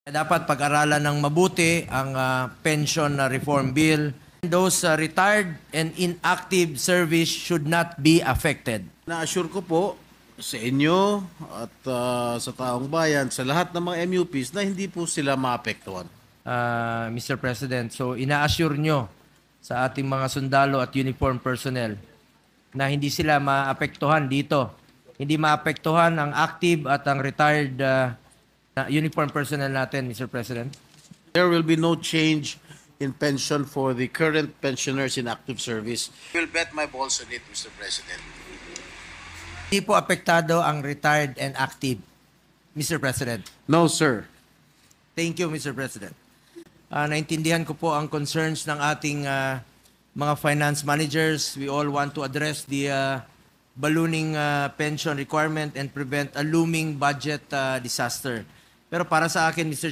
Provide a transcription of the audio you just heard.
Dapat pag-aralan ng mabuti ang pension reform bill. Those retired and inactive service should not be affected. Na-assure ko po sa inyo at sa taong bayan, sa lahat ng mga MUPs na hindi po sila maapektuhan. Mr. President, so ina-assure nyo sa ating mga sundalo at uniform personnel na hindi sila maapektuhan dito. Hindi maapektuhan ang active at ang retired na uniform personnel natin, Mr. President. There will be no change in pension for the current pensioners in active service. I will bet my balls on it, Mr. President. Hindi po apektado ang retired and active, Mr. President. No, sir. Thank you, Mr. President. Naintindihan ko po ang concerns ng ating mga finance managers. We all want to address the ballooning pension requirement and prevent a looming budget disaster. Pero para sa akin, Mr.